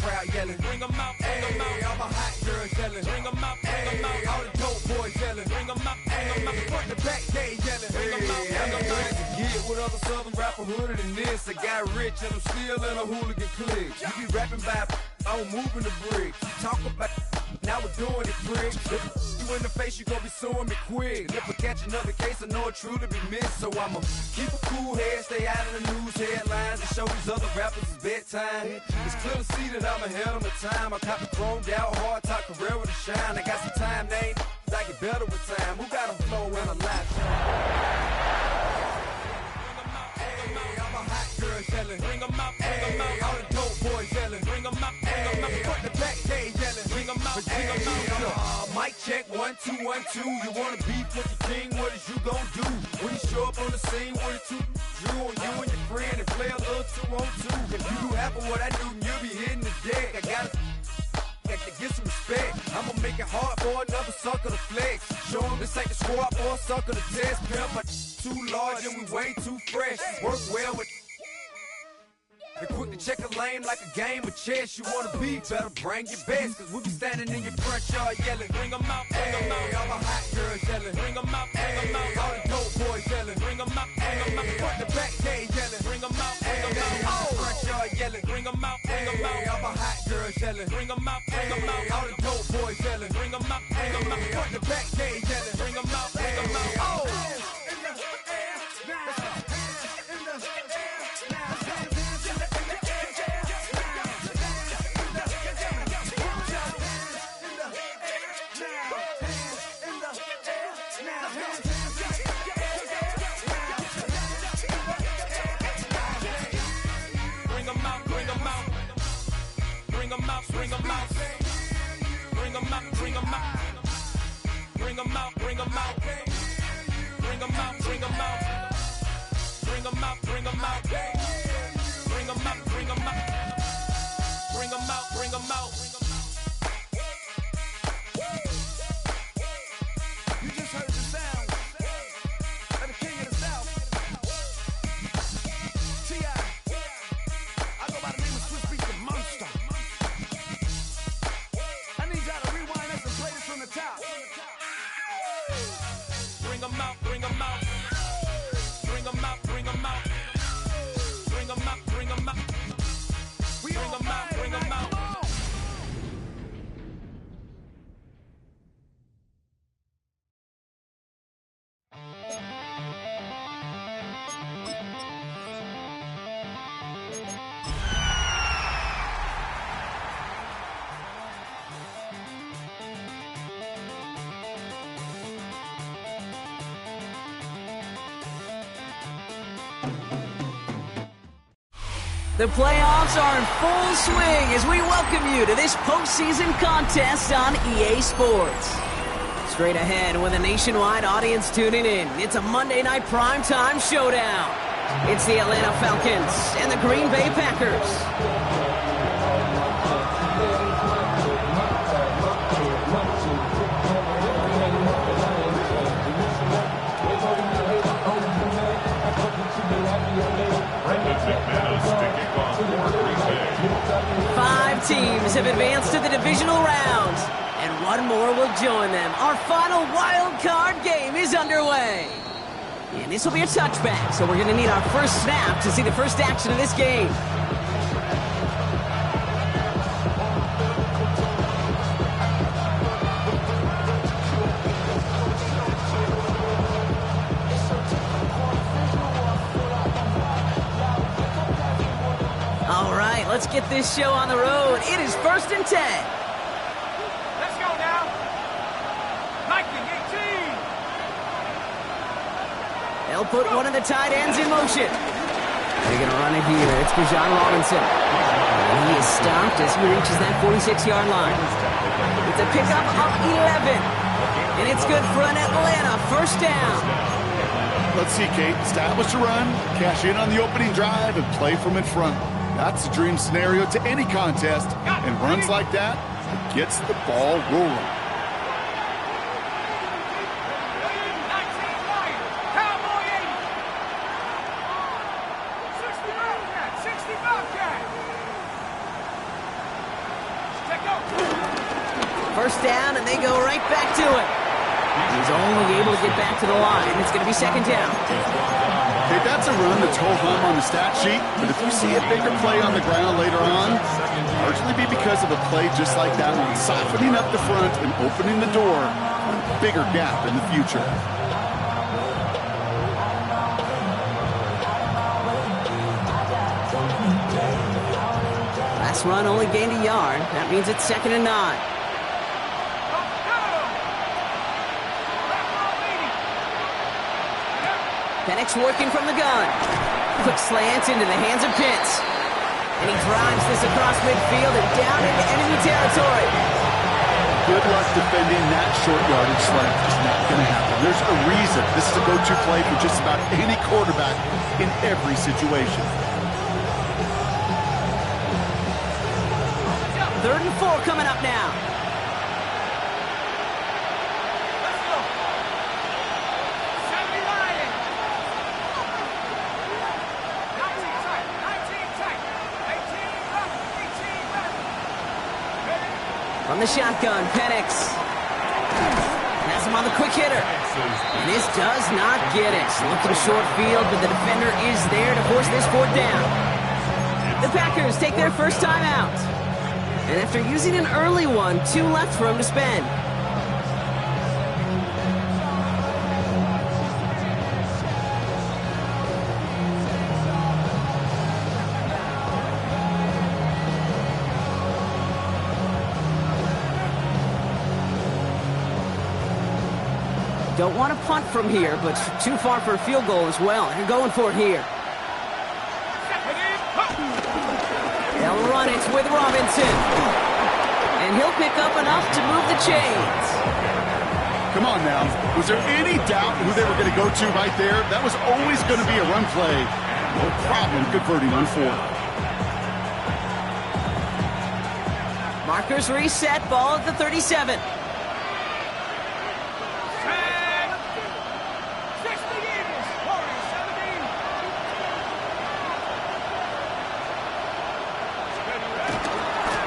crowd yelling. Bring them out, bring them out. All my hot girls yelling. Bring them out, bring them out. All the dope boys yelling. Bring them out, bring them out. Front the back, they yelling. Bring them out, bring them out. Get with other southern rapper hooded than this. I got rich and I'm still in a hooligan clique. You be rapping by, I'm moving the bricks. You talk about, now we're doing it, prick. If you in the face, you gon' be suing me quick. If I catch another case, I know it truly be missed. So I'ma keep a cool head, stay out of the news headlines, and show these other rappers it's bedtime. It's clear to see that I'm ahead of my time. I cop a chromed out, hard top career with a shine. I got some time, name, I get better with time. Who got a flow and a life? Yelling. Bring them out, bring them out. All the dope boys yelling. Bring them out, bring them out. Front the back, they yelling. Bring them out, bring them out. Mic check, 1, 2, 1, 2. You wanna beef with the king? What is you gon' do? When you show up on the scene, what is you drew on you and your friend and play a little 2-on-2? If you do half of what I do, you'll be hitting the deck. I gotta get some respect. I'ma make it hard for another sucker to flex. Show them this ain't the squad or a sucker to test. Pimp, but too large and we way too fresh. Work well with. And quick to check a lane like a game of chess. You wanna be better, bring your best. Cause we be standing in your front yard yelling. Bring them out, bring them out. All my hot girls yelling. Bring them out, bring them out. All the dope boys yelling. Bring them out, bring them out. Front the back, they yelling. Bring them out, bring them out. Front yard yelling. Bring them out, bring them out. All my hot girls yelling. Bring them out, bring them out. All the dope boys yelling. Bring them out, bring them out. Front the back, they yelling. Bring them out, bring them out. Bring them out, bring them out, bring them out, bring them out, bring them out, bring them out, bring them out, bring them out, bring them out, bring them out, bring them out, bring them out, bring them out. You just heard the sound of the king of the South, T.I. I go by the name of Swiss Beats the Monster. From the top. Bring them out, bring them out. Bring them out, bring them out. Bring them out, bring them out. Bring them out, bring them out. The playoffs are in full swing as we welcome you to this postseason contest on EA Sports. Straight ahead with a nationwide audience tuning in, it's a Monday night primetime showdown. It's the Atlanta Falcons and the Green Bay Packers. 5 teams have advanced to the divisional rounds, and one more will join them. Our final wild card game is underway. And this will be a touchback, so we're going to need our first snap to see the first action of this game. All right, let's get this show on the road. It is 1st and 10. Let's go now. 19, 18. They'll put one of the tight ends in motion. They're going to run it here. It's Bijan Robinson. And he is stopped as he reaches that 46-yard line. It's a pickup of 11. And it's good for an Atlanta first down. Let's see, Kate. Establish a run, cash in on the opening drive, and play from in front. That's a dream scenario to any contest, and runs like that, it gets the ball rolling. First down, and they go right back to it. He's only able to get back to the line. It's going to be second down. Okay, that's a run that's ho-hum on the stat sheet, but if you see a bigger play on the ground later on, largely be because of a play just like that one, softening up the front and opening the door for a bigger gap in the future. Last run only gained a yard. That means it's 2nd and 9. Penix working from the gun. Quick slant into the hands of Pitts. And he drives this across midfield and down into enemy territory. Good luck defending that short yardage slant. It's not going to happen. There's a reason this is a go-to play for just about any quarterback in every situation. 3rd and 4 coming up now. From the shotgun, Penix has him on the quick hitter. And this does not get it. Looking short field, but the defender is there to force this 4th down. The Packers take their first time out. And after using an early one, 2 left for him to spend. Don't want to punt from here, but too far for a field goal as well. You're going for it here. They'll run it with Robinson. And he'll pick up enough to move the chains. Come on now. Was there any doubt who they were going to go to right there? That was always going to be a run play. No problem converting on 4th. Markers reset, ball at the 37.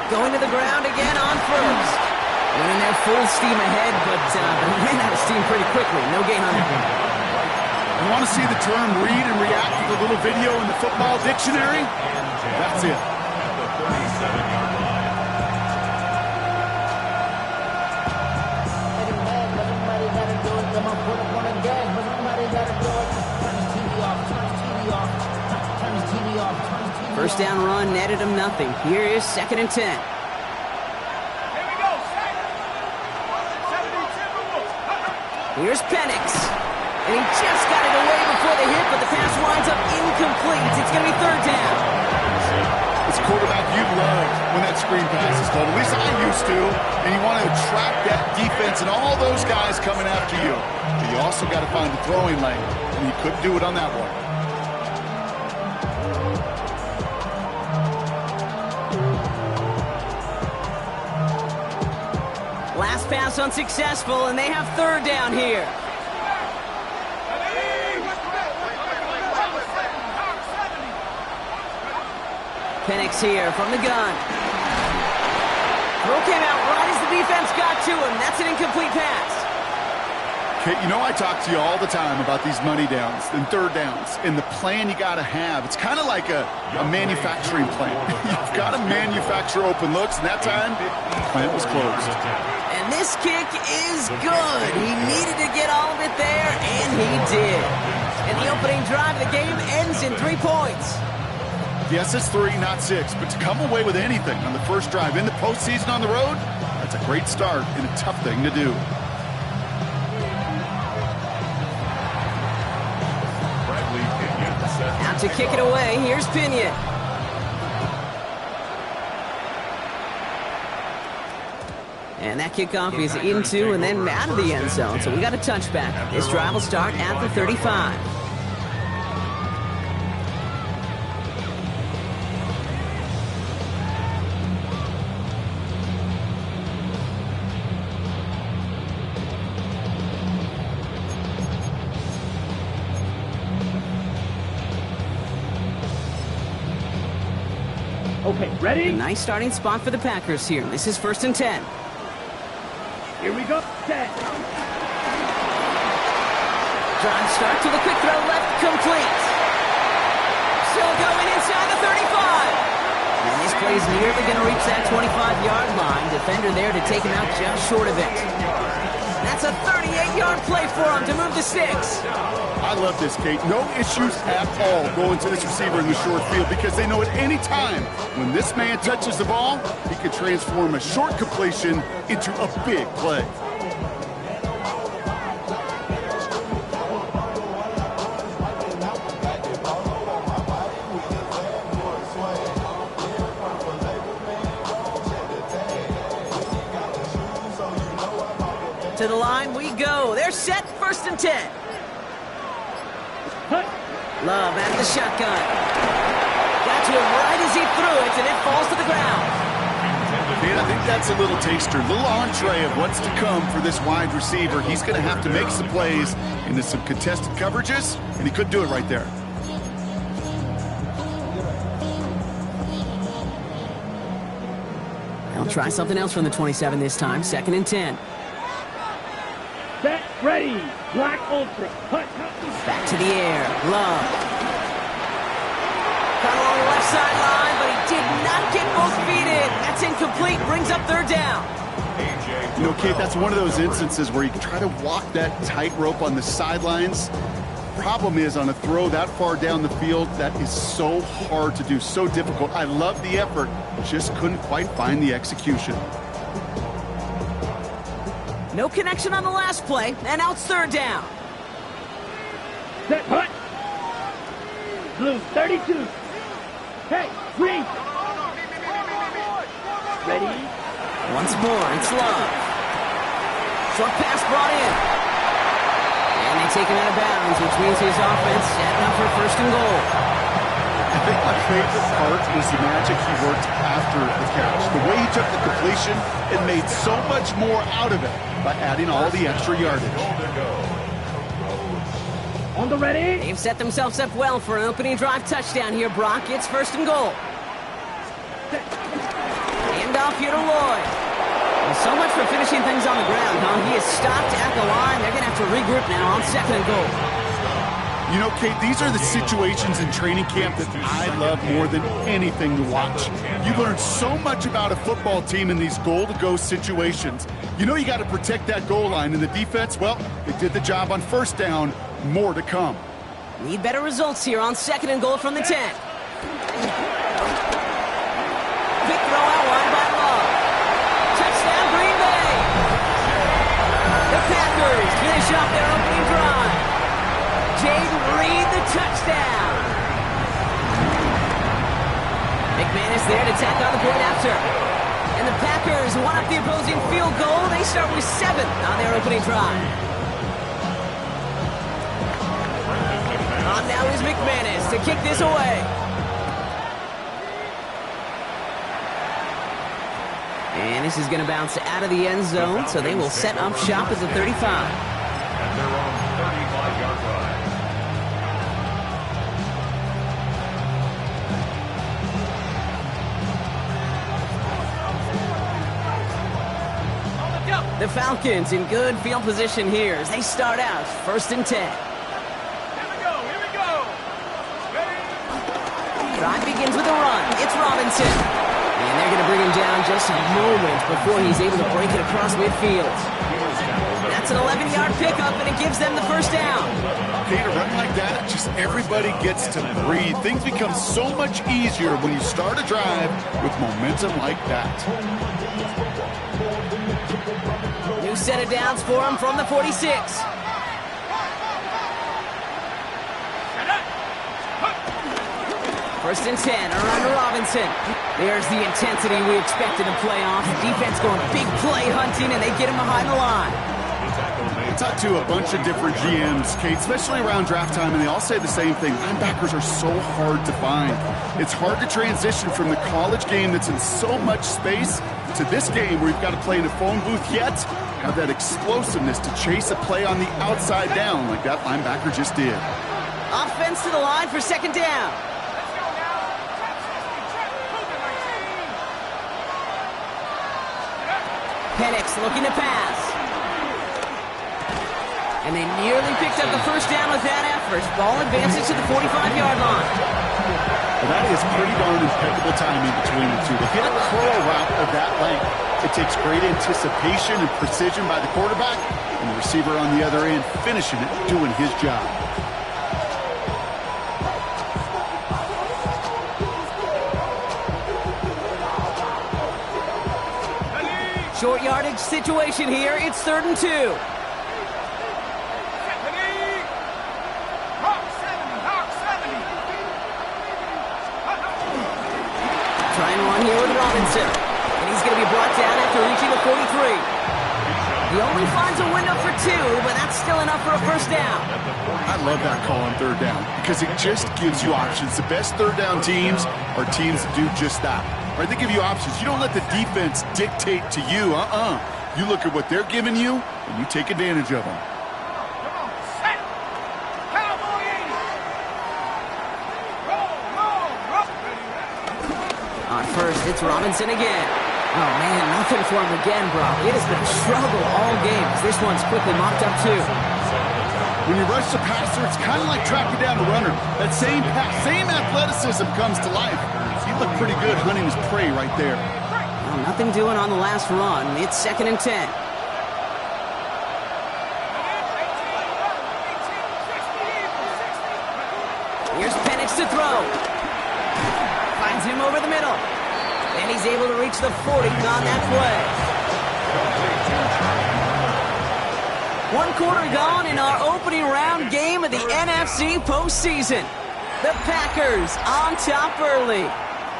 Going to the ground again on first. Running their full steam ahead, but ran out of steam pretty quickly. No gain on it. You want to see the term read and react with a little video in the football dictionary? That's it. First down run netted him nothing. Here is 2nd and 10. Here we go. Here's Penix. And he just got it away before the hit, but the pass winds up incomplete. It's going to be 3rd down. It's a quarterback you love when that screen pass is called. At least I used to. And you want to attract that defense and all those guys coming after you. But you also got to find the throwing lane. And he couldn't do it on that one. Last pass unsuccessful, and they have 3rd down here. Penix here from the gun. Throw came out right as the defense got to him. That's an incomplete pass. Okay, you know I talk to you all the time about these money downs and 3rd downs and the plan you got to have. It's kind of like a manufacturing plant. You've got to manufacture open looks, and that time, the plant was closed. And this kick is good. He needed to get all of it there, and he did. And the opening drive of the game ends in 3 points. Yes, it's 3, not 6, but to come away with anything on the first drive in the postseason on the road, that's a great start and a tough thing to do. Out to kick it away, here's Pinion. And that kickoff is into and then out of the end zone. So we got a touchback. This drive will start at the 35. Okay, ready? A nice starting spot for the Packers here. This is 1st and 10. Here we go. Set. Drive start to the quick throw left, complete. Still going inside the 35. And this play is nearly going to reach that 25-yard line. Defender there to take him out just short of it. That's a 38-yard play for him to move to 6. I love this, Kate. No issues at all going to this receiver in the short field because they know at any time when this man touches the ball, he can transform a short completion into a big play. To the line we go. They're set, 1st and 10. Love at the shotgun. Got to him right as he threw it, and it falls to the ground. Man, I think that's a little taster, a little entree of what's to come for this wide receiver. He's going to have to make some plays into some contested coverages, and he could do it right there. They'll try something else from the 27 this time, 2nd and 10. Set. Ready. Black Ultra. Back to the air. Love. Got along the left sideline, but he did not get both feet in. That's incomplete. Brings up 3rd down. You know, Kate, that's one of those instances where you try to walk that tightrope on the sidelines. Problem is, on a throw that far down the field, that is so hard to do, so difficult. I love the effort, just couldn't quite find the execution. No connection on the last play, and now it's 3rd down. Set. Hut. Blue 32. Hey, green. Ready. Once more, it's Love. Short pass brought in. And they take him out of bounds, which means his offense setting up for 1st and goal. I think my favorite part was the magic he worked after the catch. The way he took the completion and made so much more out of it by adding all the extra yardage. On the ready. They've set themselves up well for an opening drive touchdown here, Brock. It's 1st and goal. Hand off here to Lloyd. Well, so much for finishing things on the ground, huh? He is stopped at the line. They're going to have to regroup now on 2nd and goal. You know, Kate, these are the situations in training camp that I love more than anything to watch. You learn so much about a football team in these goal-to-go situations. You know you got to protect that goal line, and the defense, well, they did the job on 1st down. More to come. Need better results here on 2nd and goal from the 10. Quick throw out wide by Love. Touchdown, Green Bay. The Packers finish off their opening drive. Jaden Reed, the touchdown. McManus there to tack on the point after. And the Packers one up the opposing field goal. They start with 7 on their opening drive. On now is McManus to kick this away. And this is going to bounce out of the end zone, so they will set up shop at the 35. And they're on 35-yard line. The Falcons in good field position here as they start out 1st and 10. Drive begins with a run. It's Robinson. And they're going to bring him down just a moment before he's able to break it across midfield. That's an 11-yard pickup, and it gives them the 1st down. Okay, to run like that, just everybody gets to breathe. Things become so much easier when you start a drive with momentum like that. New set of downs for him from the 46. First and 10, around to Robinson. There's the intensity we expected in playoffs. Defense going big play hunting, and they get him behind the line. I talked to a bunch of different GMs, Kate, especially around draft time, and they all say the same thing. Linebackers are so hard to find. It's hard to transition from the college game that's in so much space to this game where you've got to play in a phone booth, yet have that explosiveness to chase a play on the outside down like that linebacker just did. Offense to the line for 2nd down. Penix looking to pass. And they nearly picked up the first down with that effort. Ball advances to the 45-yard line. Well, that is pretty darn impeccable timing between the two. To hit a curl route of that length, it takes great anticipation and precision by the quarterback, and the receiver on the other end finishing it, doing his job. Short yardage situation here. It's 3rd and 2. Trying one here with Robinson. And he's going to be brought down after reaching the 43. He only finds a window for 2, but that's still enough for a first down. I love that call on 3rd down because it just gives you options. The best 3rd down teams are teams that do just that. Right? They give you options. You don't let the defense dictate to you. You look at what they're giving you, and you take advantage of them. On first, it's Robinson again. Oh, man, nothing for him again, Brock. It has been a struggle all game. This one's quickly mopped up, too. When you rush the passer, it's kind of like tracking down a runner. That same pass, same athleticism comes to life. He looked pretty good hunting his prey right there. Well, nothing doing on the last run. It's 2nd and 10. Here's Penix to throw. Finds him over the middle. And he's able to reach the 40 on that play. 1 quarter gone in our opening round game of the NFC postseason. The Packers on top early.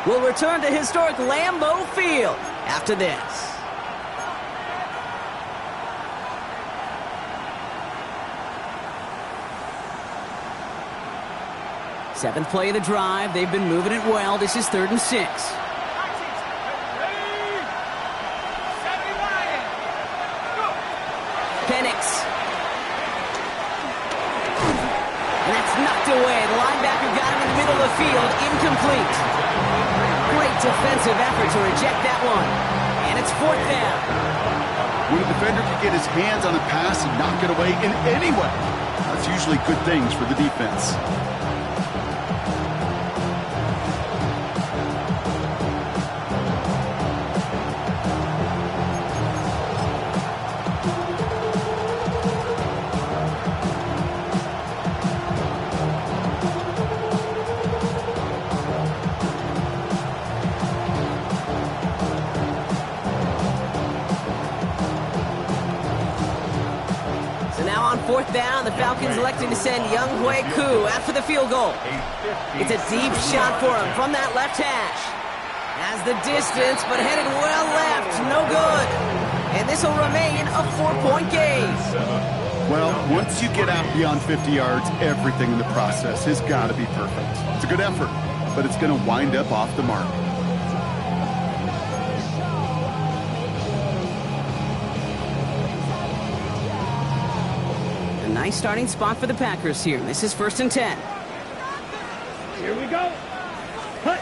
We'll return to historic Lambeau Field after this. Seventh play of the drive. They've been moving it well. This is 3rd and 6. Penix. And that's knocked away. The linebacker got him in the middle of the field. Incomplete. Great defensive effort to reject that one. And it's 4th down. When a defender can get his hands on a pass and knock it away in any way, that's usually good things for the defense. On 4th down, the Falcons electing to send Younghoe Koo after the field goal. It's a deep shot for him from that left hash. Has the distance, but headed well left. No good. And this will remain a 4-point game. Well, once you get out beyond 50 yards, everything in the process has got to be perfect. It's a good effort, but it's going to wind up off the mark. Nice starting spot for the Packers here. This is 1st and 10. Here we go. Hut.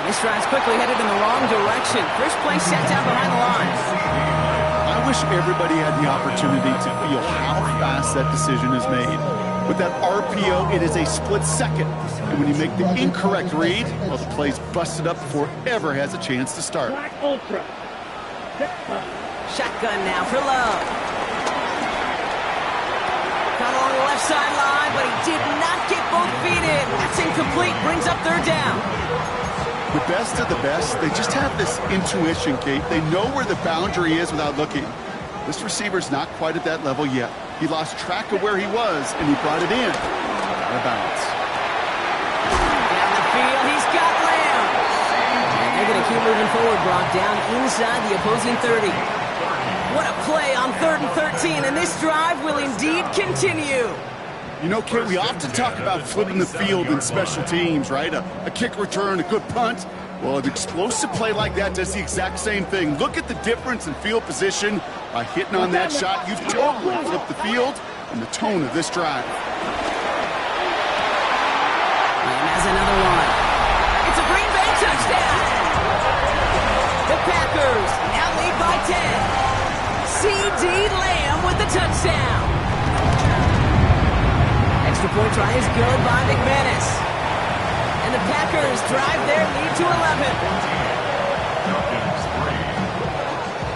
This drive's quickly headed in the wrong direction. First play set down behind the line. I wish everybody had the opportunity to feel how fast that decision is made. With that RPO, it is a split second. And when you make the incorrect read, well, the play's busted up before it ever has a chance to start. Black Ultra. Shotgun now for Love. Got along the left sideline, but he did not get both feet in. That's incomplete. Brings up 3rd down. The best of the best, they just have this intuition, Kate. They know where the boundary is without looking. This receiver's not quite at that level yet. He lost track of where he was, and he brought it in. Out of bounds. Down the field, he's got Lamb. And they're going to keep moving forward, Brock, down inside the opposing 30. What a play on 3rd and 13, and this drive will indeed continue. You know, Kate, we often talk about flipping the field in special teams, right? A kick return, a good punt. Well, an explosive play like that does the exact same thing. Look at the difference in field position. By hitting on that shot, you've totally flipped the field and the tone of this drive. And has another one. It's a Green Bay touchdown. The Packers now lead by 10. See CeeDee Lamb with the touchdown. Extra point try is good by McManus. And the Packers drive their lead to 11.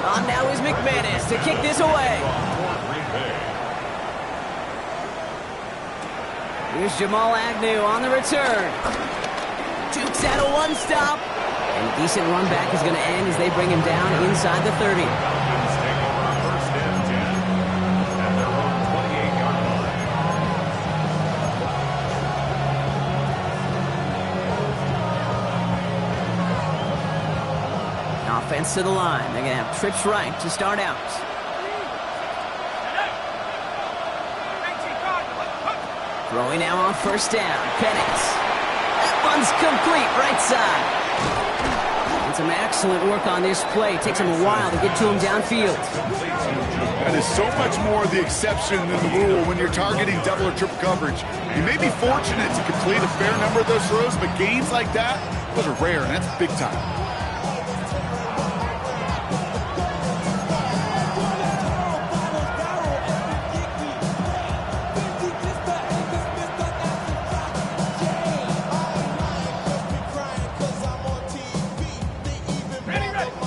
On now is McManus to kick this away. Here's Jamal Agnew on the return. Jukes out a one-stop. And a decent run back is going to end as they bring him down inside the 30. Offense to the line. They're going to have trips right to start out. Throwing now on first down. Penix. That one's complete right side. And some excellent work on this play. Takes him a while to get to him downfield. That is so much more the exception than the rule when you're targeting double or triple coverage. You may be fortunate to complete a fair number of those throws, but gains like that, those are rare, and that's big time.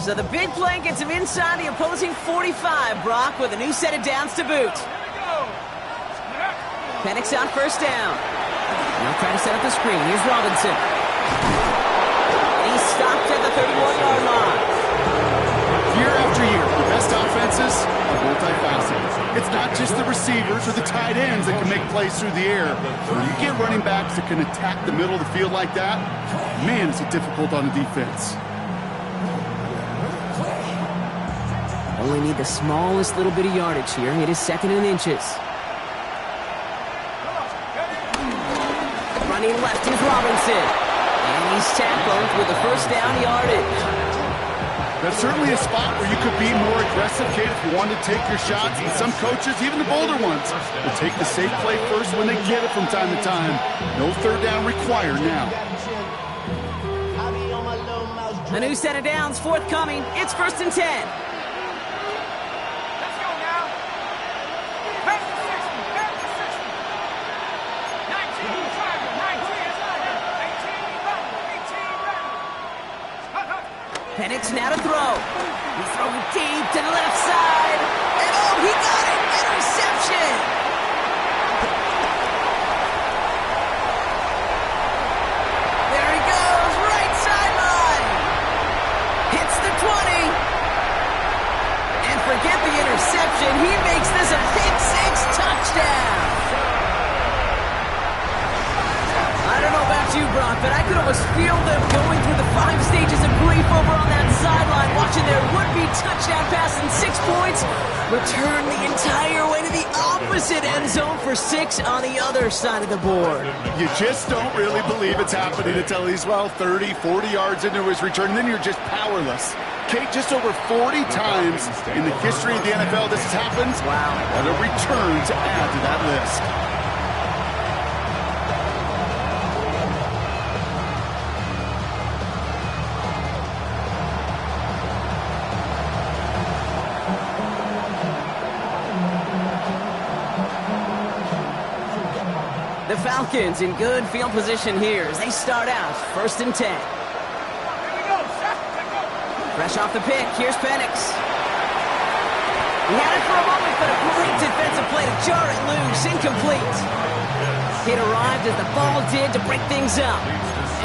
So the big play gets him inside the opposing 45, Brock, with a new set of downs to boot. Penix on first down. Now trying to set up the screen. Here's Robinson. And he's stopped at the 31-yard line. Year after year, the best offenses are multifaceted. It's not just the receivers or the tight ends that can make plays through the air. When you get running backs that can attack the middle of the field like that, man, is it difficult on the defense. Only need the smallest little bit of yardage here. It is second in inches. Running left is Robinson. And he's tackled with the first down yardage. That's certainly a spot where you could be more aggressive, Kate, if you want to take your shots. And some coaches, even the bolder ones, will take the safe play first when they get it from time to time. No third down required now. A new set of downs forthcoming. It's 1st and 10. Penix now to throw. He's throwing deep to the left side. And oh, he got it! Interception! There he goes, right sideline. Hits the 20. And forget the interception. He makes this a pick-six touchdown. I don't know about you, Brock, but I could almost feel them going through the 5 stages of grief over on that sideline, watching their would-be touchdown pass in 6 points return the entire way to the opposite end zone for 6 on the other side of the board. You just don't really believe it's happening until he's, 30, 40 yards into his return, and then you're just powerless. Kate, just over 40 times in the history of the NFL this has happened. Wow. What a return to add to that list. The Falcons in good field position here as they start out 1st and 10. Fresh off the pick, here's Penix. He had it for a moment, but a great defensive play to jar it loose, incomplete. It arrived as the ball did to break things up.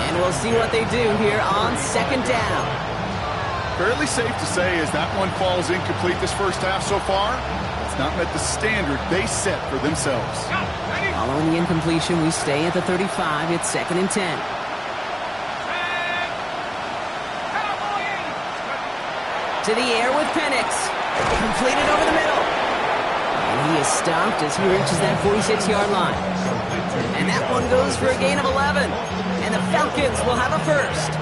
And we'll see what they do here on 2nd down. Fairly safe to say as that one falls incomplete this first half so far, it's not met the standard they set for themselves. Following the incompletion, we stay at the 35. It's 2nd and 10. To the air with Penix. Completed over the middle. And he is stopped as he reaches that 46-yard line. And that one goes for a gain of 11. And the Falcons will have a first.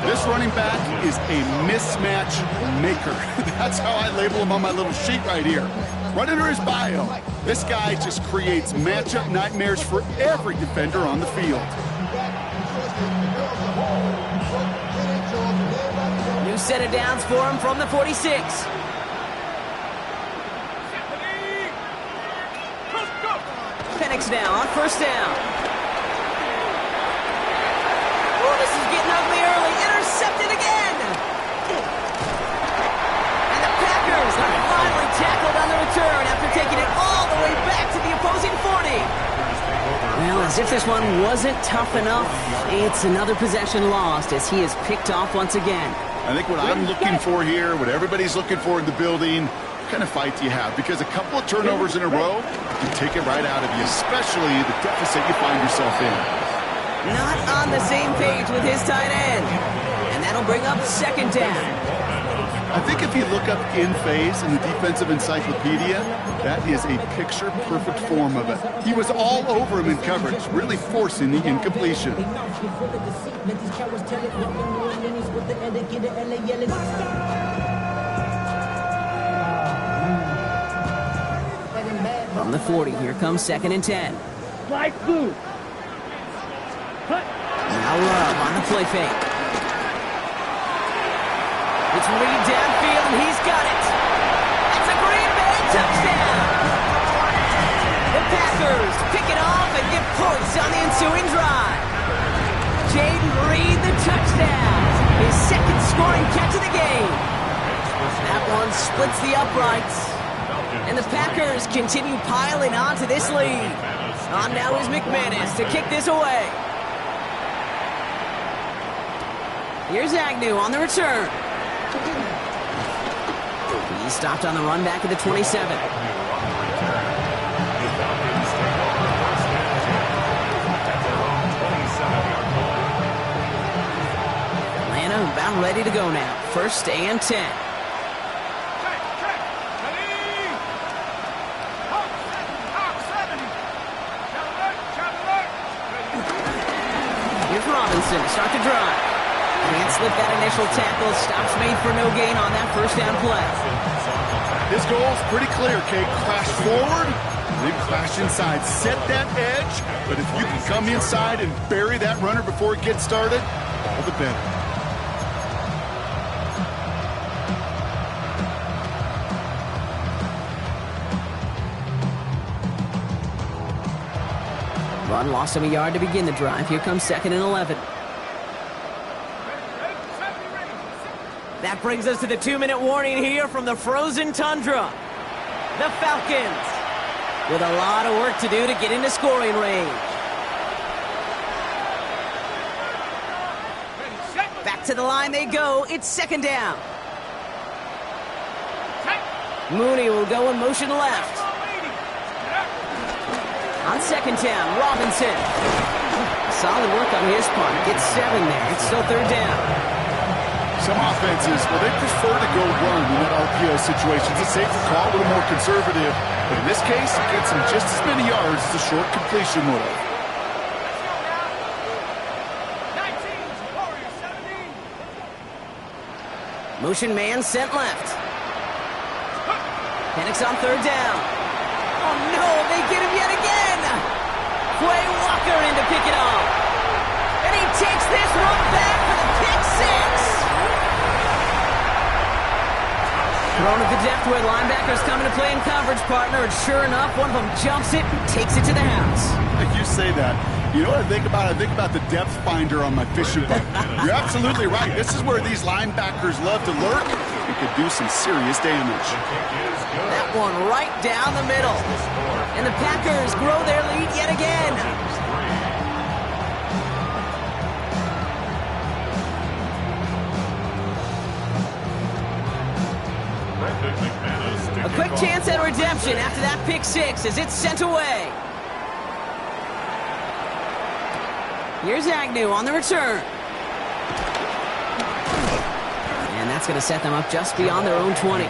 This running back is a mismatch maker. That's how I label him on my little sheet right here. Right under his bio, this guy just creates matchup nightmares for every defender on the field. New set of downs for him from the 46. now on first down. Oh, this is getting ugly early. Intercepted again. And the Packers are finally tackled on the return after taking it all the way back to the opposing 40. Well, as if this one wasn't tough enough, it's another possession lost as he is picked off once again. I think what I'm looking for here, what everybody's looking for in the building, what kind of fight do you have? Because a couple of turnovers in a row can take it right out of you, especially the deficit you find yourself in. Not on the same page with his tight end. And that'll bring up second down. I think if you look up in phase in the defensive encyclopedia, that is a picture-perfect form of it. He was all over him in coverage, really forcing the incompletion. From the 40, here comes second and 10. Fly blue. Cut. Now Love on the play fake. It's Reed downfield, and he's got it. It's a Green Bay touchdown. The Packers pick it off and get points on the ensuing drive. Jaden Reed, the touchdown. His second scoring catch of the game. That one splits the uprights. And the Packers continue piling on to this lead. On now is McManus to kick this away. Here's Agnew on the return. He stopped on the run back at the 27. Atlanta about ready to go now. First and 10. Here's Robinson to start the drive. Can't slip that initial tackle. Stops made for no gain on that first down play. His goal's pretty clear, Kate. Crash forward, then crash inside. Set that edge, but if you can come inside and bury that runner before it gets started, all the better. Run lost him a yard to begin the drive. Here comes second and 11. That brings us to the 2-minute warning here from the frozen tundra. The Falcons with a lot of work to do to get into scoring range. Back to the line they go. It's second down. Mooney will go in motion left. On second down, Robinson. Solid work on his part. Gets 7 there. It's still third down. Some offenses, well, they prefer to go run in that RPO situation. It's a safer call, a little more conservative. But in this case, it gets them just as many yards as a short completion would have. Motion man sent left. Penix on third down. Oh, no, they get him yet again. Quay Walker in to pick it off. And he takes this one back for the pick six. Thrown at the depth where linebackers coming to play in coverage, partner, and sure enough, one of them jumps it and takes it to the house. You say that. You know what I think about? I think about the depth finder on my fishing boat. You're absolutely right. This is where these linebackers love to lurk and could do some serious damage. That one right down the middle. And the Packers grow their lead yet again. A quick chance at redemption after that pick six as it's sent away. Here's Agnew on the return. And that's going to set them up just beyond their own 20.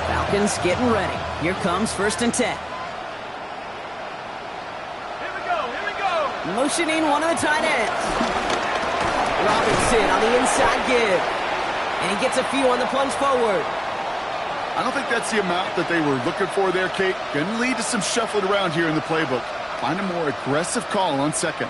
Falcons getting ready. Here comes first and 10. Motioning one of the tight ends. Robinson on the inside give. And he gets a few on the plunge forward. I don't think that's the amount that they were looking for there, Kate. Going to lead to some shuffling around here in the playbook. Find a more aggressive call on second.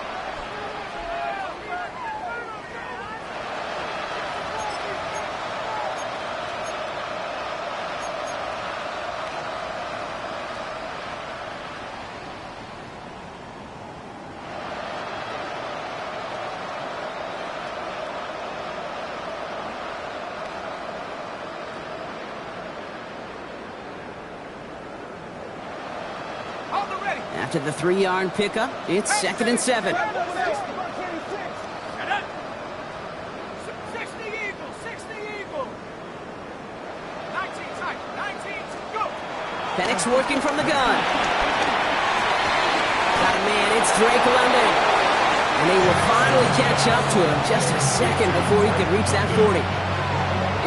After the 3-yard pickup, it's 2nd and 7. 60 Eagles, 60 Eagles. 19 tight, 19, go. Penix working from the gun. Got a man, it's Drake London. And they will finally catch up to him just a second before he could reach that 40.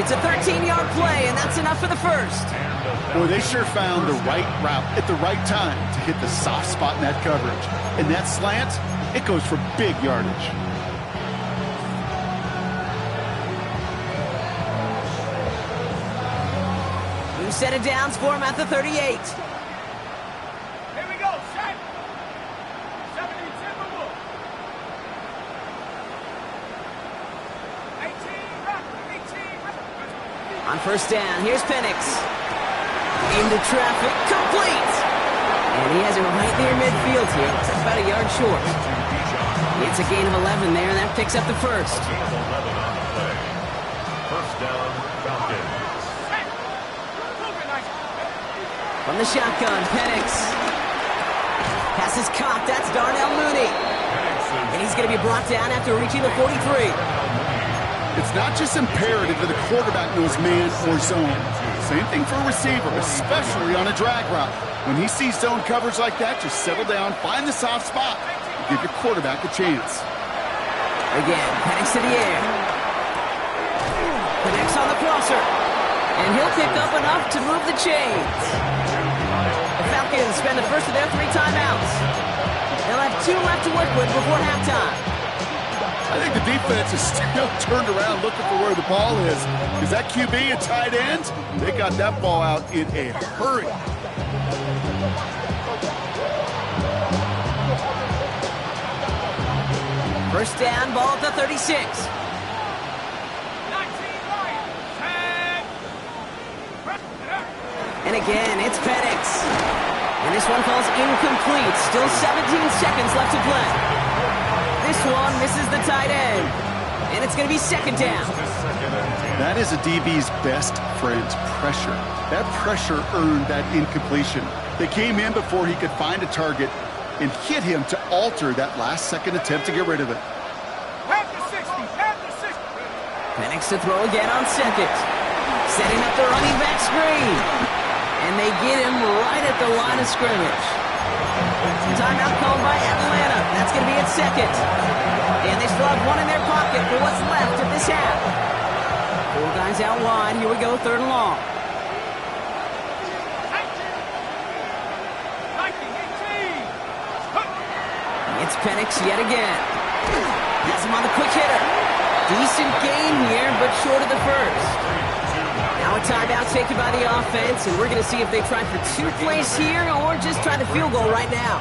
It's a 13-yard play, and that's enough for the first. Boy, they sure found the right route at the right time to hit the soft spot in that coverage. And that slant, it goes for big yardage. New set of downs for him at the 38. Here we go, set. 70, Timberwolf. 18, rock, 18, rock. On first down, here's Penix. Into traffic, complete! And he has it right near midfield here. It's about a yard short. It's a gain of 11 there, and that picks up the first. Gain of 11 on the play. First down, Falcons. From the shotgun, Penix. Pass is caught, that's Darnell Mooney. And he's going to be brought down after reaching the 43. It's not just imperative that the quarterback knows man or zone. Same thing for a receiver, especially on a drag route. When he sees zone coverage like that, just settle down, find the soft spot, and give your quarterback a chance. Again, Penix to the air. Penix on the crosser. And he'll pick up enough to move the chains. The Falcons spend the first of their 3 timeouts. They'll have 2 left to work with before halftime. I think the defense is still turned around looking for where the ball is. Because that QB and tight end, they got that ball out in a hurry. First down, ball at the 36. 19 right. And again, it's Penix. And this one falls incomplete. Still 17 seconds left to play. This one misses the tight end. And it's going to be 2nd down. That is a DB's best friend, pressure. That pressure earned that incompletion. They came in before he could find a target and hit him to alter that last-second attempt to get rid of it. Half the 60, half the 60. Penix to throw again on 2nd. Setting up the running back screen. And they get him right at the line of scrimmage. Timeout called by Atlanta. That's going to be at 2nd. And they still have 1 in their pocket for what's left of this half. 4 guys out wide. Here we go, 3rd and long. 19, 18. It's Penix yet again. Has him on the quick hitter. Decent gain here, but short of the first. Now a timeout taken by the offense, and we're going to see if they try for 2 plays here or just try the field goal right now.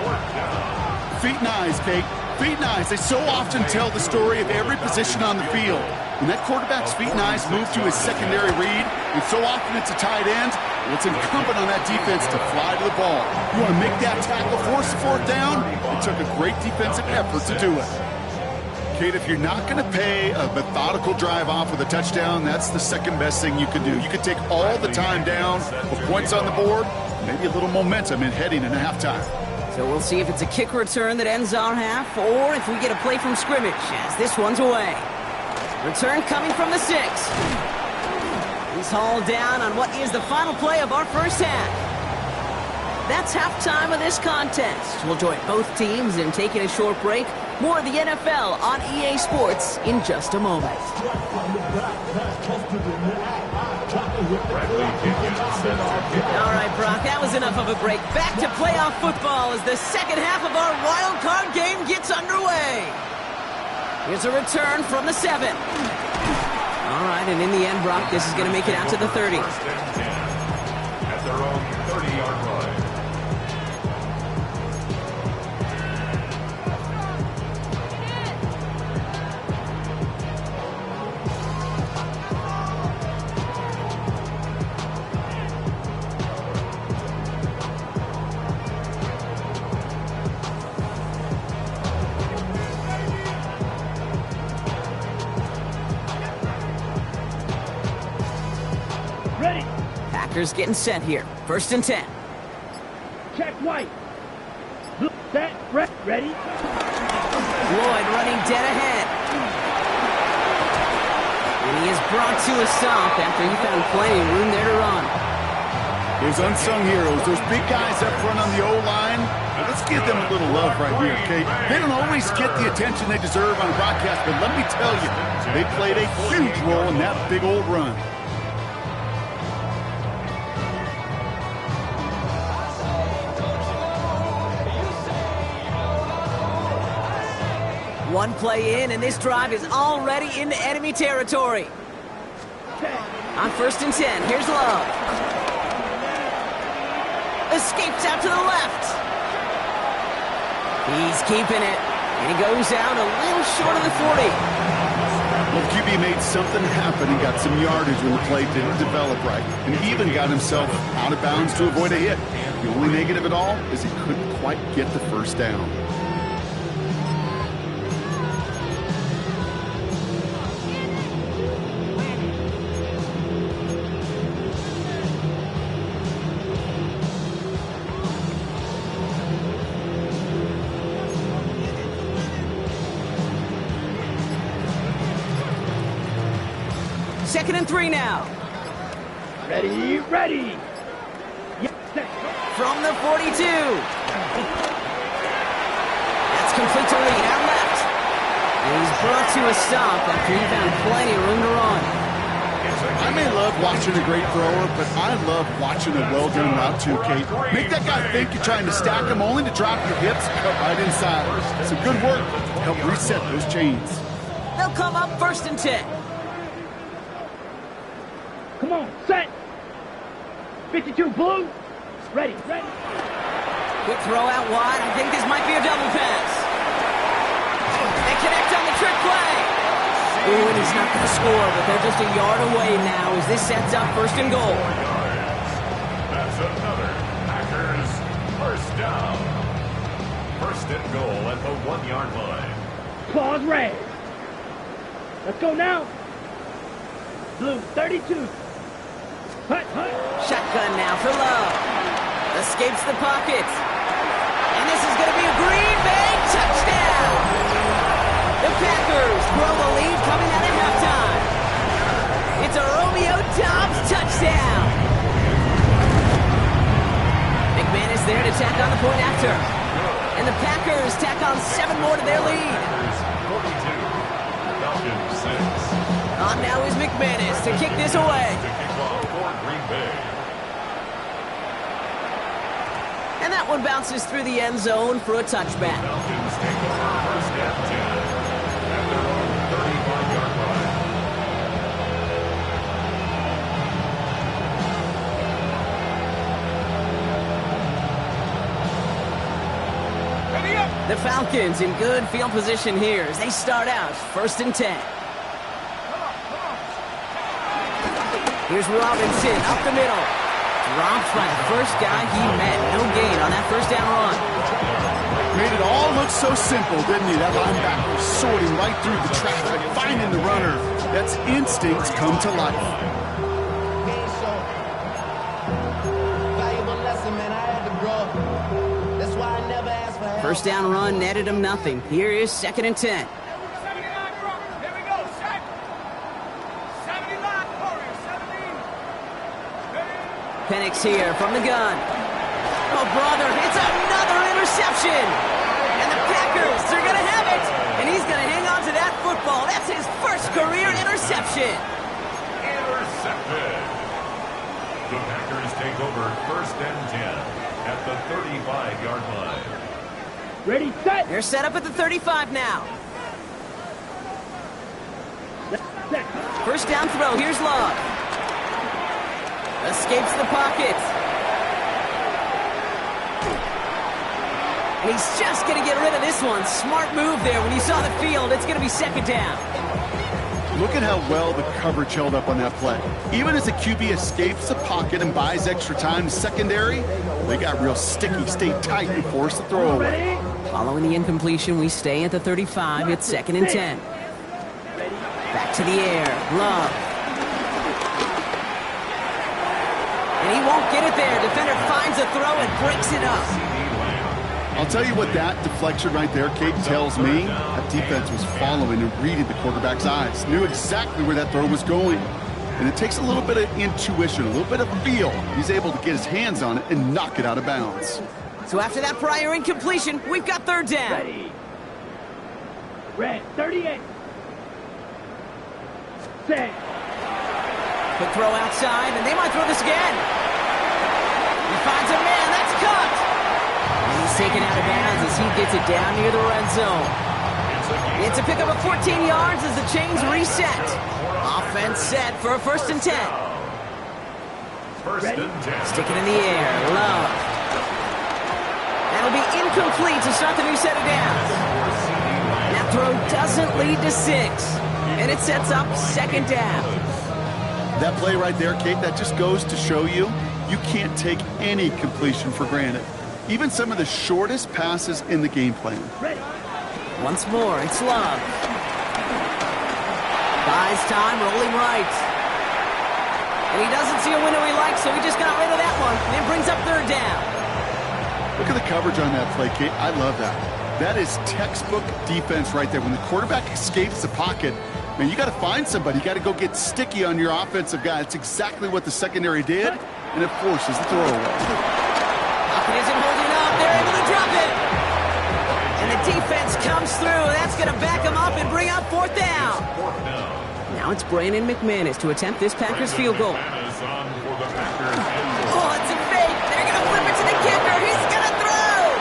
Feet and eyes, Kate. Feet and eyes. They so often tell the story of every position on the field. When that quarterback's feet and eyes move to his secondary read, and so often it's a tight end, well, it's incumbent on that defense to fly to the ball. You want to make that tackle, force the 4th down? It took a great defensive effort to do it. Kate, if you're not going to pay a methodical drive off with a touchdown, that's the second best thing you can do. You can take all the time down with points on the board, maybe a little momentum in heading into halftime. So we'll see if it's a kick return that ends our half, or if we get a play from scrimmage, as this one's away. Return coming from the 6. He's hauled down on what is the final play of our first half. That's halftime of this contest. We'll join both teams in taking a short break. More of the NFL on EA Sports in just a moment. All right, Brock, that was enough of a break. Back to playoff football as the second half of our wild card game gets underway. Here's a return from the 7. All right, and in the end, Brock, this is going to make it out to the 30. First and 10 at their own 30-yard line. Packers getting set here. 1st and 10. Check White. set, ready. Lloyd running dead ahead. And he is brought to a stop after he found plenty of room there to run. Those unsung heroes, those big guys up front on the O-line, let's give them a little love right here, okay? They don't always get the attention they deserve on broadcast, but let me tell you, they played a huge role in that big old run. One play in, and this drive is already into enemy territory. On 1st and 10, here's Love. Escapes out to the left. He's keeping it, and he goes out a little short of the 40. Well, QB made something happen and got some yardage when the play didn't develop right, and even got himself out of bounds to avoid a hit. The only negative at all is he couldn't quite get the first down. Second and 3 now. Ready. From the 42. That's complete to Reed out left. And he's brought to a stop after he found plenty of room to run. I may love watching a great thrower, but I love watching a well-done route too, Kate. Make that guy think you're trying to stack him only to drop your hips, cut right inside. Some good work to help reset those chains. They'll come up 1st and 10. Come on, set. 52 blue. Ready. Quick throw out wide. I think this might be a double pass. They connect on the trick play. Ooh, and he's not going to score, but they're just a yard away now as this sets up 1st and goal. That's another Packers first down. 1st and goal at the 1-yard line. Claws red. Let's go now. Blue 32. Hut. Shotgun now for Love. Escapes the pocket. And this is going to be a Green Bay touchdown. The Packers grow the lead coming out at halftime. It's a Romeo Doubs touchdown. McManus there to tack on the point after. And the Packers tack on 7 more to their lead. 42, Falcons 6. On now is McManus to kick this away. To kick off for Green Bay. And that one bounces through the end zone for a touchback. Falcons take over 1st and 10 at their own 35-yard line. Ready up. The Falcons in good field position here as they start out 1st and 10. Here's Robinson up the middle. Drops by the first guy he met. No gain on that 1st down run. Made it all look so simple, didn't he? That linebacker sorting right through the traffic, finding the runner. That's instincts come to life. First down run netted him nothing. Here is 2nd and 10. 79 drop. Here we go. Set. 79 Warriors. 70. Penix here from the gun. Oh, brother, it's another interception. And the Packers are going to have it. And he's going to hang on to that football. That's his first career interception. Intercepted. The Packers take over 1st and 10 at the 35-yard line. Ready, set. They're set up at the 35 now. Set. First down throw. Here's Love. Escapes the pocket. And he's just going to get rid of this one. Smart move there. When you saw the field, it's going to be 2nd down. Look at how well the coverage held up on that play. Even as the QB escapes the pocket and buys extra time secondary, they got real sticky, stayed tight, and forced the throw away. Following the incompletion, we stay at the 35. It's 2nd and 10. Back to the air. Love. And he won't get it there. Defender finds a throw and breaks it up. I'll tell you what that deflection right there, Kate, tells me. That defense was following and reading the quarterback's eyes. Knew exactly where that throw was going. And it takes a little bit of intuition, a little bit of feel. He's able to get his hands on it and knock it out of bounds. So after that prior incompletion, we've got third down. Ready. Red, 38. Set. Quick throw outside, and they might throw this again. He finds a man, that's caught. And he's taken out of bounds as he gets it down near the red zone. It's a pickup of 14 yards as the chains reset. Offense set for a 1st and 10. First and 10. Stick it in the air, Love. That'll be incomplete to start the new set of downs. That throw doesn't lead to 6, and it sets up 2nd down. That play right there, Kate, that just goes to show you can't take any completion for granted. Even some of the shortest passes in the game plan. Once more, it's Love. Buys time, rolling right. And he doesn't see a window he likes, so he just got rid of that one. And brings up 3rd down. Look at the coverage on that play, Kate. I love that. That is textbook defense right there. When the quarterback escapes the pocket, man, you got to find somebody. You got to go get sticky on your offensive guy. It's exactly what the secondary did, and it forces the throwaway. Pocket isn't holding up. They're able to drop it. And the defense comes through. That's going to back them up and bring up 4th down. Now it's Brandon McManus to attempt this Packers field goal. Oh, it's a fake. They're going to flip it to the kicker. He's going to throw.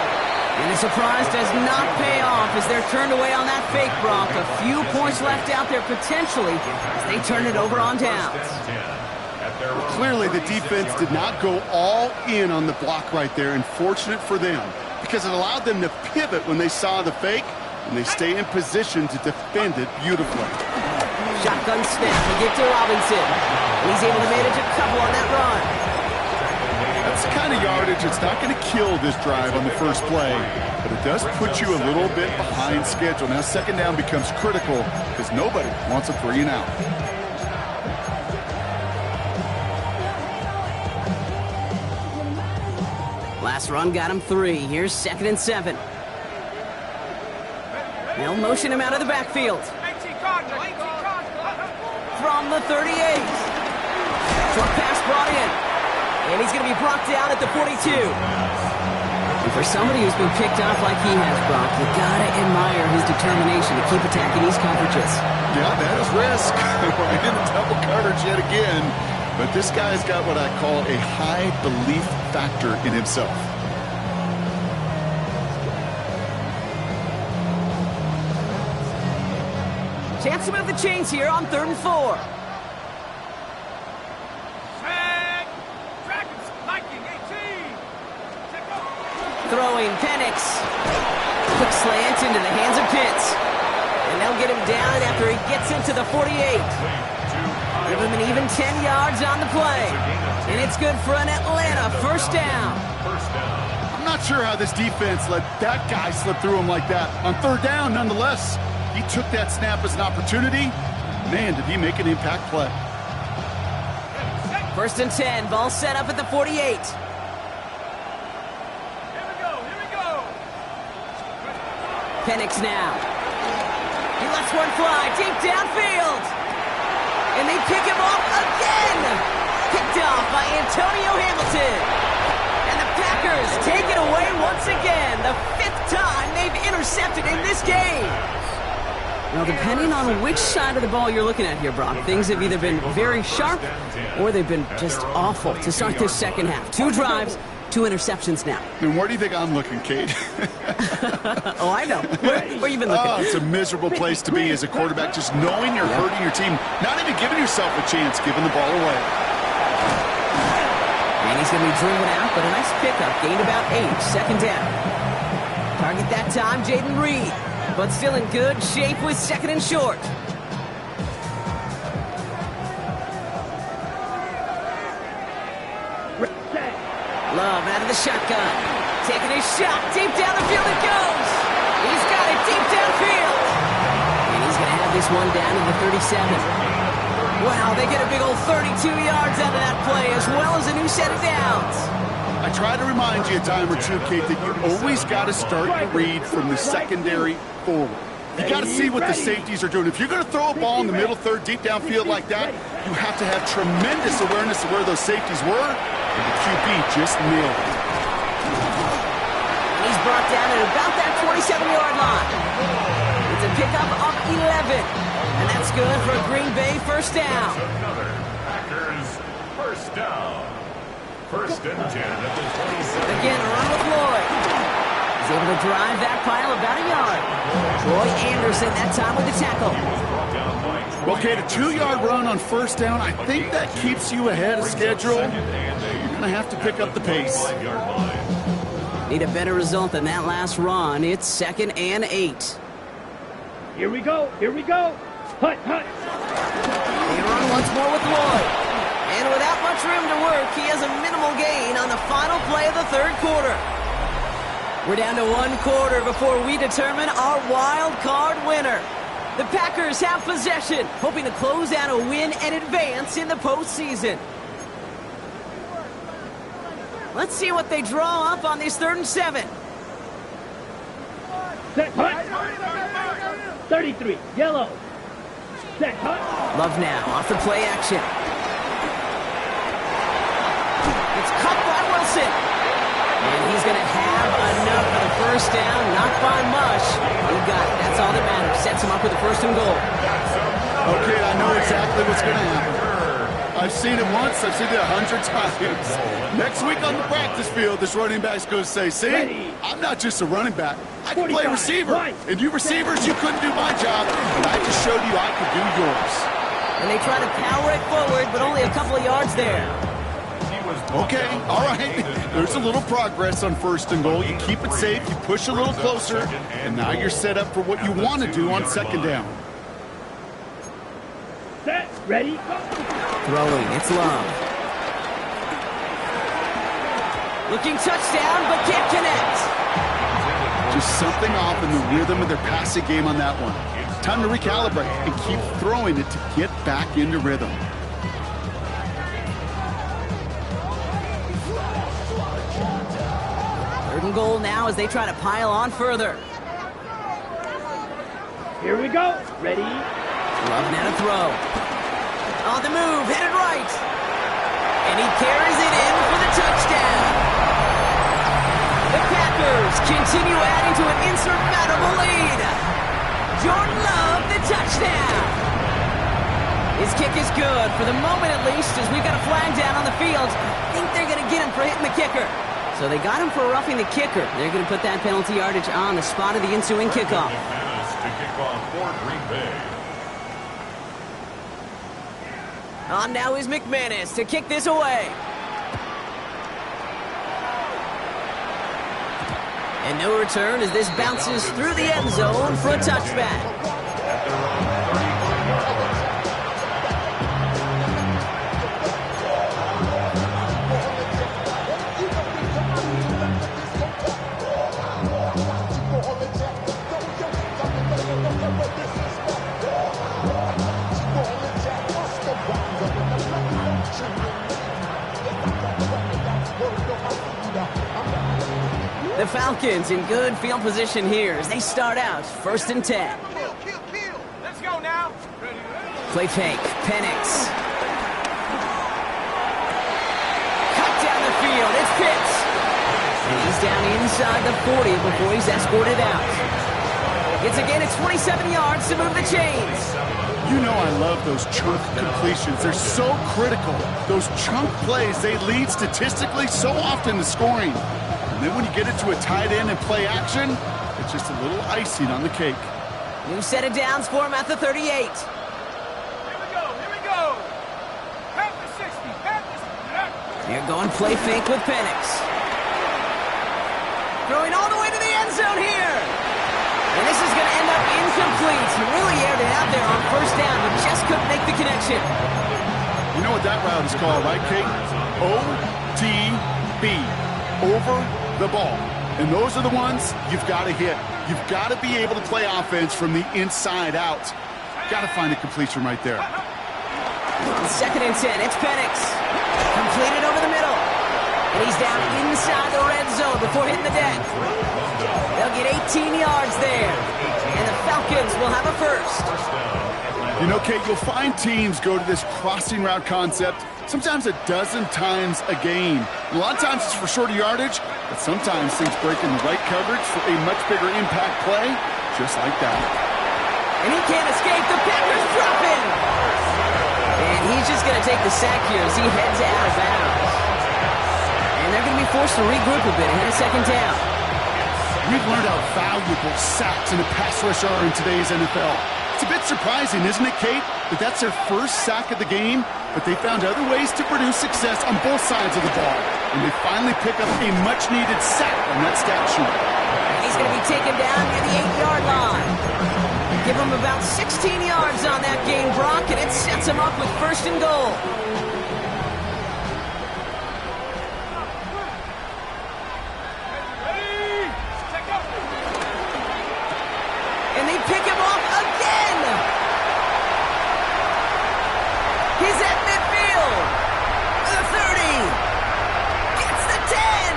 And the surprise does not pay off as they're turned away on that fake, Brock. A few points left out there potentially as they turn it over on downs. Clearly, the defense did not go all in on the block right there, and fortunate for them because it allowed them to pivot when they saw the fake, and they stay in position to defend it beautifully. Shotgun snap, we get to Robinson. He's able to manage a couple on that run. That's the kind of yardage that's not going to kill this drive on the first play, but it does put you a little bit behind schedule. Now 2nd down becomes critical because nobody wants a 3 and out. Last run got him 3. Here's 2nd and 7. They'll motion him out of the backfield. From the 38. Short pass brought in. And he's going to be brought down at the 42. And for somebody who's been picked off like he has, Brock, you got to admire his determination to keep attacking these coverages. Yeah, that is risk. Right in the double coverage yet again. But this guy's got what I call a high belief factor in himself. Chance to move the chains here on 3rd and 4. Throwing Penix. Quick slant into the hands of Pitts. And they'll get him down after he gets into the 48. Give him an even 10 yards on the play. And it's good for an Atlanta 1st down. I'm not sure how this defense let that guy slip through him like that. On 3rd down, nonetheless, he took that snap as an opportunity. Man, did he make an impact play. 1st and 10. Ball set up at the 48. Penix now. He lets one fly deep downfield. And they pick him off again. Picked off by Antonio Hamilton. And the Packers take it away once again. The 5th time they've intercepted in this game. Now, depending on which side of the ball you're looking at here, Brock, things have either been very sharp or they've been just awful to start this 2nd half. 2 drives, 2 interceptions now. And where do you think I'm looking, Kate? Oh, I know. Where you been looking? Oh, it's a miserable place to be as a quarterback, just knowing you're hurting your team, not even giving yourself a chance, giving the ball away. And he's going to be driven out, but a nice pickup. Gained about 8, 2nd down. Target that time, Jaden Reed. But still in good shape with 2nd and short. Love out of the shotgun. Taking his shot. Deep down the field it goes. He's got it deep downfield. And he's going to have this one down to the 37. Wow, they get a big old 32 yards out of that play as well as a new set of downs. I try to remind you a time or two, Kate, that you always got to start your read from the secondary forward. You got to see what the safeties are doing. If you're going to throw a ball in the middle third, deep downfield like that, you have to have tremendous awareness of where those safeties were, and the QB just nailed it. And he's brought down at about that 27-yard line. It's a pickup of 11, and that's good for a Green Bay first down. Another Packers first down. First and 10 at the 27. Again, a run with Lloyd. He's able to drive that pile about a yard. Troy Anderson that time with the tackle. Okay, the 2-yard run on first down, I think that keeps you ahead of schedule. You're going to have to pick up the pace. Need a better result than that last run. It's 2nd and 8. Here we go. Here we go. Hut, hut. They run once more with Lloyd. And without much room to work, he has a minimal gain on the final play of the third quarter. We're down to 1 quarter before we determine our wild card winner. The Packers have possession, hoping to close out a win and advance in the postseason. Let's see what they draw up on this 3rd and 7. Set, hut. 33, yellow. Set, hut. Love now, off the play action. It's caught by Wilson. And he's going to have enough for the first down, not by much. He got it. That's all that matters. Sets him up with a 1st and goal. Okay, I know exactly what's going to happen. I've seen it once. I've seen it 100 times. Next week on the practice field, this running back's going to say, see, I'm not just a running back. I can play receiver. And you receivers, you couldn't do my job. And I just showed you I could do yours. And they try to power it forward, but only a couple of yards there. Okay, all right. There's a little progress on 1st and goal. You keep it safe, you push a little closer, and now you're set up for what you want to do on 2nd down. Set, ready, go. Throwing, it's Love. Looking touchdown, but can't connect. Just something off in the rhythm of their passing game on that one. Time to recalibrate and keep throwing it to get back into rhythm. 3rd and goal now as they try to pile on further. Here we go. Ready. Love now to throw. On the move, headed right. And he carries it in for the touchdown. The Packers continue adding to an insurmountable lead. Jordan Love, the touchdown. His kick is good, for the moment at least, as we've got a flag down on the field. I think they're going to get him for hitting the kicker. So they got him for roughing the kicker. They're going to put that penalty yardage on the spot of the ensuing kickoff. To kick off for Green Bay. On now is McManus to kick this away. And no return as this bounces through the end zone for a touchback. The Falcons in good field position here as they start out 1st and 10. Let's go now. Play fake, Penix. Cut down the field, it's Pitts. And he's down inside the 40 before he's escorted out. It's again at 27 yards to move the chains. You know I love those chunk completions. They're so critical. Those chunk plays, they lead statistically so often to scoring. And then when you get it to a tight end and play action, it's just a little icing on the cake. New set of downs for him at the 38. Here we go. Here we go. Pat the 60. Pat the 60. They're going play fake with Penix. Throwing all the way to the end zone here. And this is going to end up incomplete. He really aired it out there on 1st down, but just couldn't make the connection. You know what that route is called, right, Kate? OTB. Over the ball. And those are the ones you've got to hit. You've got to be able to play offense from the inside out. Got to find a completion right there. On 2nd and 10, it's Penix. Completed over the middle. And he's down inside the red zone before hitting the deck. They'll get 18 yards there. And the Falcons will have a first. You know, Kate, you'll find teams go to this crossing route concept sometimes a dozen times a game. A lot of times it's for shorter yardage, but sometimes things break in the right coverage for a much bigger impact play, just like that. And he can't escape. The Packers drop him. And he's just going to take the sack here as he heads out of bounds. And they're going to be forced to regroup a bit ahead of second down. We've learned how valuable sacks in a pass rush are in today's NFL. It's a bit surprising, isn't it, Kate, that that's their first sack of the game, but they found other ways to produce success on both sides of the ball. And they finally pick up a much-needed sack on that stat sheet. And he's going to be taken down near the 8-yard line. Give him about 16 yards on that gain, Brock, and it sets him up with first and goal. And they pick him off again. He's at midfield. The 30. Gets the 10.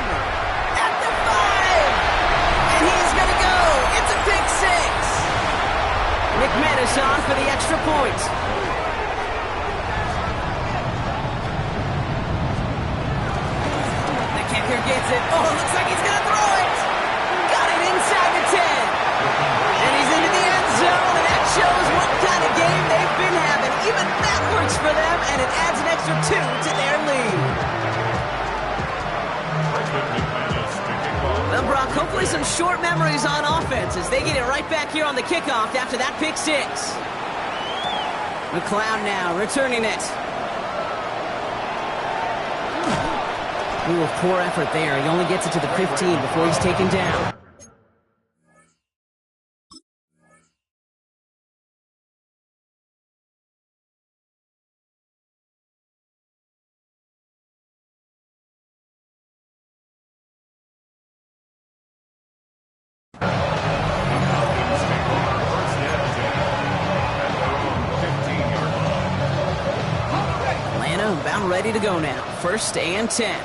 At the 5. And he's going to go. It's a pick six. McManus on for the extra point. The kicker gets it. Oh, looks like he's going to throw it. Got it inside the 10. And he's into the end zone, and that shows what kind of game they've been having. Even that works for them, and it adds an extra 2 to their lead. Well, Brock, hopefully some short memories on offense as they get it right back here on the kickoff after that pick six. McLeod now returning it. Ooh, poor effort there. He only gets it to the 15 before he's taken down. About ready to go now. First and 10.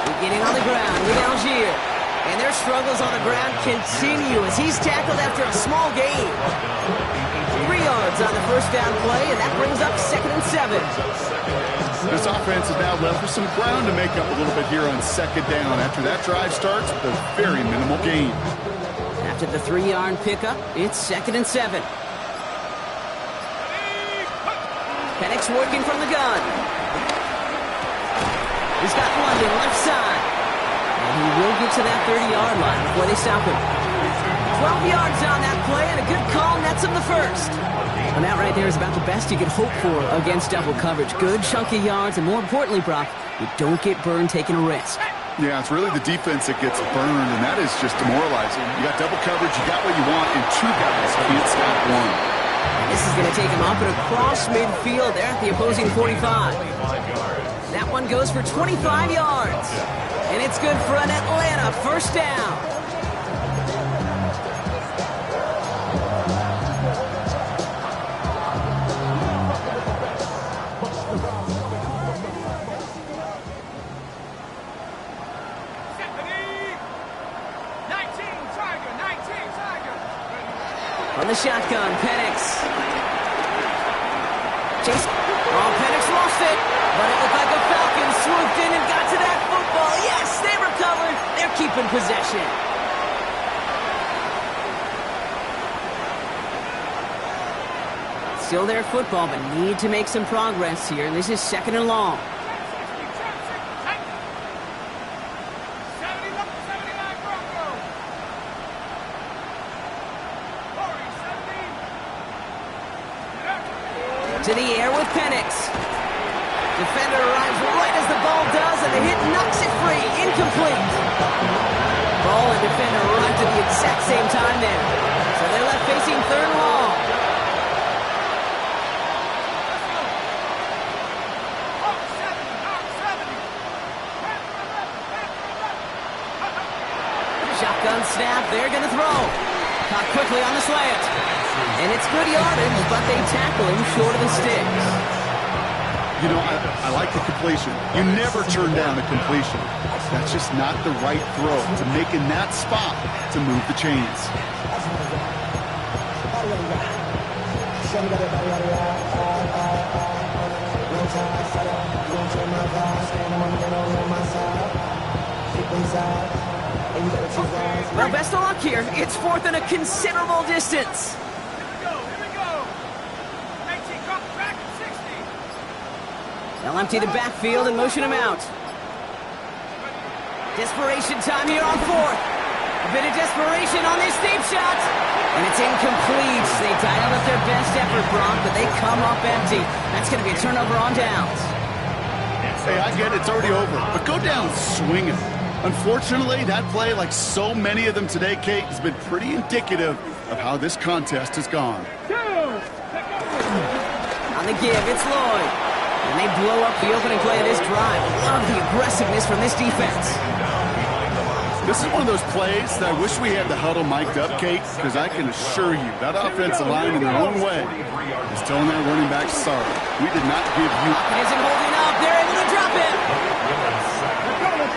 Beginning on the ground with Algier. And their struggles on the ground continue as he's tackled after a small gain. 3 yards on the first down play, and that brings up second and 7. This offense is now left with some ground to make up a little bit here on second down after that drive starts with a very minimal gain. After the 3-yard pickup, it's second and 7. Penix working from the gun. He's got London left side. And he will get to that 30-yard line before they stop him. 12 yards on that play, and a good call nets him the first. And that right there is about the best you could hope for against double coverage. Good chunky yards, and more importantly, Brock, you don't get burned taking a risk. Yeah, it's really the defense that gets burned, and that is just demoralizing. You got double coverage, you got what you want, and 2 guys can't stop one. This is going to take him up and across midfield there at the opposing 45. That one goes for 25 yards. And it's good for an Atlanta first down. From the shotgun, Penix. Chase. Oh, Penix lost it. But it looked like the Falcons swooped in and got to that football. Yes, they recovered. They're keeping possession. Still their football, but need to make some progress here. This is second and long. To the air with Penix. Defender arrives right as the ball does, and the hit knocks it free. Incomplete. Ball and defender arrived at the exact same time there. So they're left facing third and long. Shotgun snap. They're going to throw. Caught quickly on the slant. And it's good yardage, but they tackle him short of the sticks. You know, I like the completion. You never turn down a completion. That's just not the right throw to make in that spot to move the chains. Well, best of luck here. It's fourth and a considerable distance. Here we go. 18, drop back at 60. They'll empty the backfield and motion him out. Desperation time here on fourth. A bit of desperation on this deep shot. And it's incomplete. They dialed up their best effort, Brock, but they come up empty. That's going to be a turnover on downs. Hey, I get it. It's already over. But go down swinging. Unfortunately, that play, like so many of them today, Kate, has been pretty indicative of how this contest has gone. On the give, it's Lloyd. And they blow up the opening play of this drive. Love the aggressiveness from this defense. This is one of those plays that I wish we had the huddle mic'd up, Kate, because I can assure you that offensive line in their own way is telling that running back, sorry, we did not give you... Isn't holding up. They're able to drop it.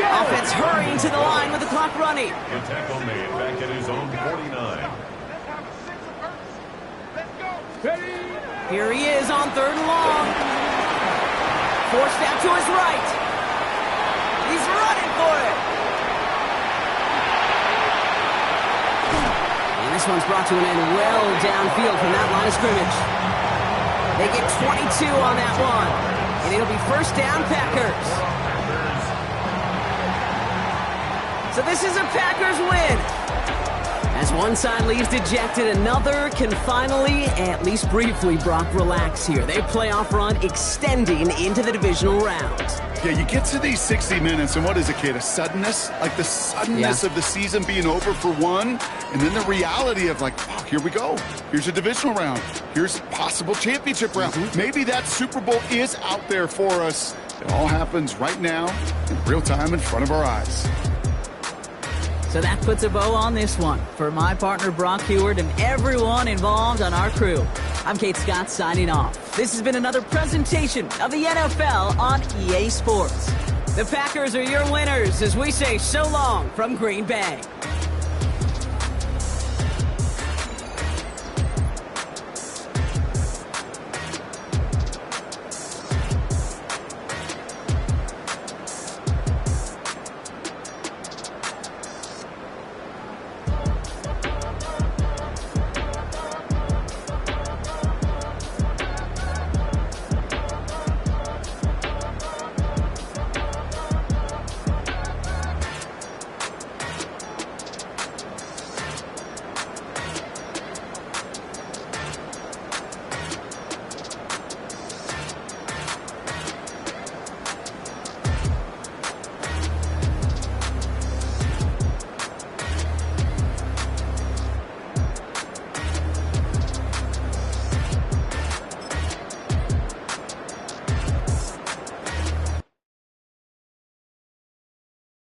Offense hurrying to the line with the clock running. The tackle made back at his own 49. Here he is on third and long. Forced out to his right. He's running for it. And this one's brought to an end well downfield from that line of scrimmage. They get 22 on that one. And it'll be first down Packers. So this is a Packers win. As one side leaves dejected, another can finally, at least briefly, Brock, relax here. Their playoff run extending into the divisional round. Yeah, you get to these 60 minutes, and what is it, Kate? A suddenness? Like the suddenness of the season being over for one, and then the reality of like, wow, here we go. Here's a divisional round. Here's a possible championship round. Maybe that Super Bowl is out there for us. It all happens right now, in real time in front of our eyes. So that puts a bow on this one. For my partner, Brock Heward, and everyone involved on our crew, I'm Kate Scott signing off. This has been another presentation of the NFL on EA Sports. The Packers are your winners as we say so long from Green Bay.